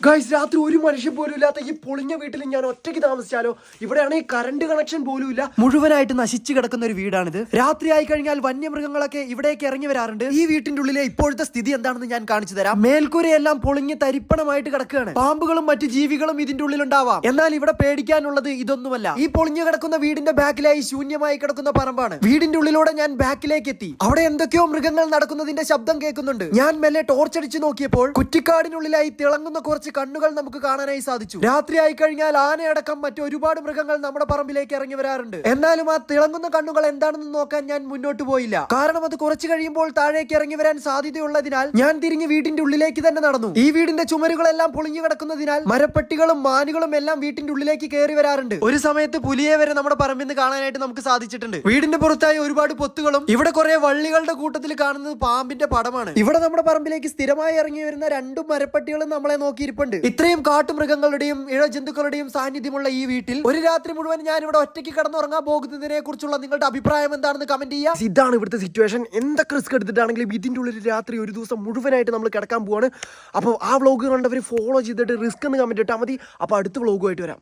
Guys, രാത്രി ഒരു മനുഷ്യൻ പോലും ഇല്ലാത്ത ഈ പൊളിഞ്ഞ വീട്ടിൽ ഞാൻ ഒറ്റയ്ക്ക് താമസിച്ചാലോ? ഇവിടെയാണെങ്കിൽ കറണ്ട് കണക്ഷൻ പോലും ഇല്ല. മുഴുവനായിട്ട് നശിച്ചു കിടക്കുന്ന ഒരു വീടാണിത്. രാത്രി ആയി കഴിഞ്ഞാൽ വന്യമൃഗങ്ങളൊക്കെ ഇവിടേക്ക് ഇറങ്ങി വരാറുണ്ട്. ഈ വീട്ടിന്റെ ഉള്ളിലെ ഇപ്പോഴത്തെ സ്ഥിതി എന്താണെന്ന് ഞാൻ കാണിച്ചു തരാം. മേൽക്കൂരയെല്ലാം പൊളിഞ്ഞ് തരിപ്പണമായിട്ട് കിടക്കുകയാണ്. പാമ്പുകളും മറ്റു ജീവികളും ഇതിന്റെ ഉള്ളിൽ ഉണ്ടാവാം. എന്നാൽ ഇവിടെ പേടിക്കാനുള്ളത് ഇതൊന്നുമല്ല. ഈ പൊളിഞ്ഞു കിടക്കുന്ന വീടിന്റെ ബാക്കിലായി ശൂന്യമായി കിടക്കുന്ന പറമ്പാണ്. വീടിന്റെ ഉള്ളിലൂടെ ഞാൻ ബാക്കിലേക്ക് എത്തി. അവിടെ എന്തൊക്കെയോ മൃഗങ്ങൾ നടക്കുന്നതിന്റെ ശബ്ദം കേൾക്കുന്നുണ്ട്. ഞാൻ മെല്ലെ ടോർച്ചടിച്ച് നോക്കിയപ്പോൾ കുറ്റിക്കാടിനുള്ളിലായി തിളങ്ങുന്ന കുറച്ച് കണ്ണുകൾ നമുക്ക് കാണാനായി സാധിച്ചു. രാത്രി ആയി കഴിഞ്ഞാൽ ആനയടക്കം മറ്റൊരുപാട് മൃഗങ്ങൾ നമ്മുടെ പറമ്പിലേക്ക് ഇറങ്ങി വരാറുണ്ട്. എന്നാലും ആ തിളങ്ങുന്ന കണ്ണുകൾ എന്താണെന്ന് നോക്കാൻ ഞാൻ മുന്നോട്ട് പോയില്ല. കാരണം അത് കുറച്ചു കഴിയുമ്പോൾ താഴേക്ക് ഇറങ്ങി വരാൻ സാധ്യതയുള്ളതിനാൽ ഞാൻ തിരിഞ്ഞ് വീടിന്റെ ഉള്ളിലേക്ക് തന്നെ നടന്നു. ഈ വീടിന്റെ ചുമരുകളെല്ലാം പൊളിഞ്ഞു കിടക്കുന്നതിനാൽ മരപ്പട്ടികളും മാനുകളും എല്ലാം വീട്ടിന്റെ ഉള്ളിലേക്ക് കയറി വരാറുണ്ട്. ഒരു സമയത്ത് പുലിയെ വരെ നമ്മുടെ പറമ്പിൽ നിന്ന് കാണാനായിട്ട് നമുക്ക് സാധിച്ചിട്ടുണ്ട്. വീടിന്റെ പുറത്തായി ഒരുപാട് പൊത്തുകളും ഇവിടെ കുറെ വള്ളികളുടെ കൂട്ടത്തിൽ കാണുന്നത് പാമ്പിന്റെ പടമാണ്. ഇവിടെ നമ്മുടെ പറമ്പിലേക്ക് സ്ഥിരമായി ഇറങ്ങി വരുന്ന രണ്ടു മരപ്പട്ടികളും നമ്മളെ നോക്കിയിരിപ്പുണ്ട്. ഇത്രയും കാട്ടുമൃഗങ്ങളുടെയും ഇഴജന്തുക്കളുടെയും സാന്നിധ്യമുള്ള ഈ വീട്ടിൽ ഒരു രാത്രി മുഴുവൻ ഞാൻ ഇവിടെ ഒറ്റയ്ക്ക് കിടന്നുറങ്ങാൻ പോകുന്നതിനെ കുറിച്ചുള്ള നിങ്ങളുടെ അഭിപ്രായം എന്താണെന്ന് കമന്റ് ചെയ്യുക. ഇതാണ് ഇവിടുത്തെ സിറ്റുവേഷൻ. എന്തൊക്കെ റിസ്ക് എടുത്തിട്ടാണെങ്കിലും ഇതിന്റെ ഉള്ളിൽ രാത്രി ഒരു ദിവസം മുഴുവനായിട്ട് നമ്മൾ കിടക്കാൻ പോവാണ്. അപ്പോൾ ആ വ്ളോഗ് കണ്ടവർ ഫോളോ ചെയ്തിട്ട് റിസ്ക് എന്ന് കമന്റ് ഇട്ടാൽ മതി. അപ്പോൾ അടുത്ത വ്ളോഗുമായിട്ട് വരാം.